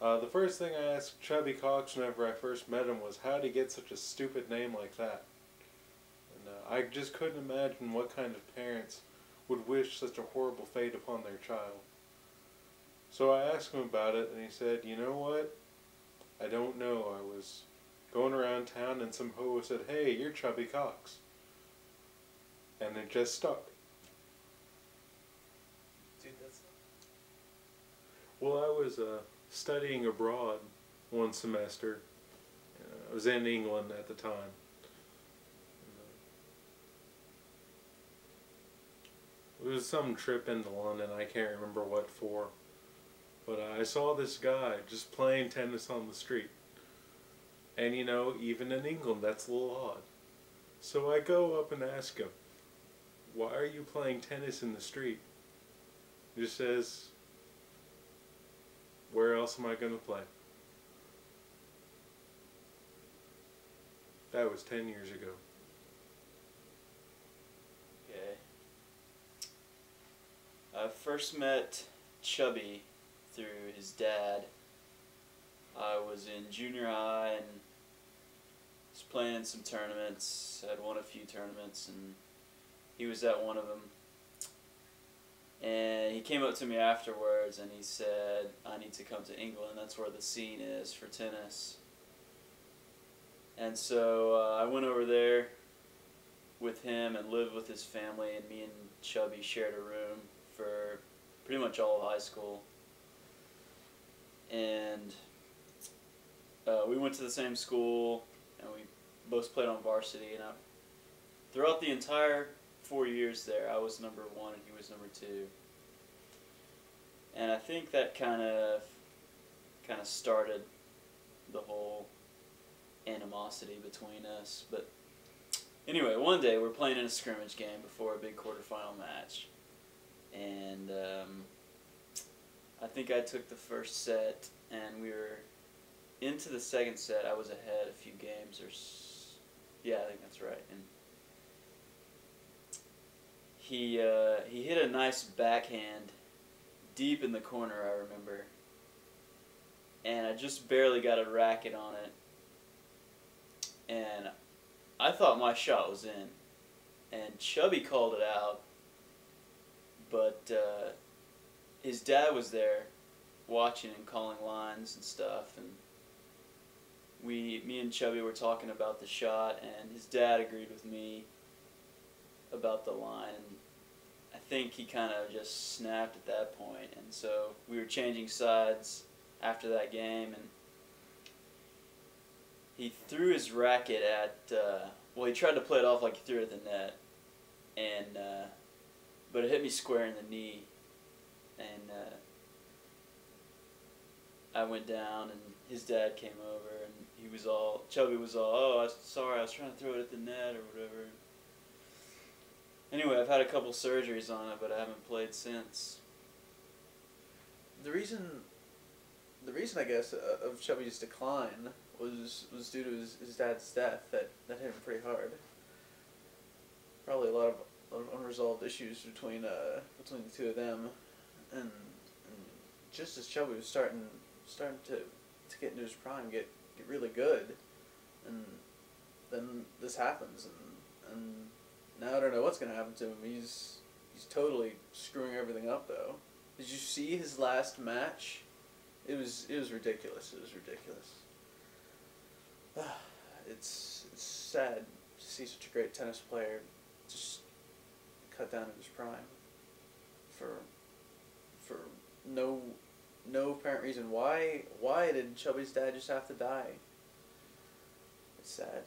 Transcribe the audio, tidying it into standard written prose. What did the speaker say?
The first thing I asked Chubby Cox whenever I first met him was how did he get such a stupid name like that? And I just couldn't imagine what kind of parents would wish such a horrible fate upon their child. So I asked him about it, and he said, you know what? I don't know. I was going around town and some hoe said, hey, you're Chubby Cox. And it just stuck. Dude, that's... Well, I was studying abroad one semester. I was in England at the time. It was some trip into London, I can't remember what for. But I saw this guy just playing tennis on the street. And you know, even in England, that's a little odd. So I go up and ask him, why are you playing tennis in the street? He just says, where else am I going to play? That was 10 years ago. Okay. I first met Chubby through his dad. I was in junior high and was playing in some tournaments. I'd won a few tournaments and he was at one of them. And he came up to me afterwards and he said, I need to come to England. That's where the scene is for tennis. And so I went over there with him and lived with his family, and me and Chubby shared a room for pretty much all of high school. And we went to the same school, and we both played on varsity. And throughout the entire 4 years there, I was number 1 and he was number 2. And I think that kind of started the whole animosity between us. But anyway, one day we're playing in a scrimmage game before a big quarterfinal match, and I think I took the first set, and we were into the second set. I was ahead a few games, yeah, I think that's right. And he hit a nice backhand deep in the corner, I remember, and I just barely got a racket on it, and I thought my shot was in, and Chubby called it out, but his dad was there watching and calling lines and stuff, and me and Chubby were talking about the shot, and his dad agreed with me about the line, and I think he kind of just snapped at that point, and so we were changing sides after that game, and he threw his racket at, well, he tried to play it off like he threw it at the net, and but it hit me square in the knee, and I went down, and his dad came over, and Chubby was all, oh, sorry, I was trying to throw it at the net, or whatever. Anyway, I've had a couple surgeries on it, but I haven't played since. The reason I guess of Chubby's decline was due to his dad's death. That hit him pretty hard. Probably a lot of unresolved issues between the two of them, and just as Chubby was starting to get into his prime, get really good, and then this happens, and now I don't know what's gonna happen to him. He's totally screwing everything up, though. Did you see his last match? It was ridiculous. It was ridiculous. It's sad to see such a great tennis player just cut down in his prime for no apparent reason. Why did Chubby's dad just have to die? It's sad.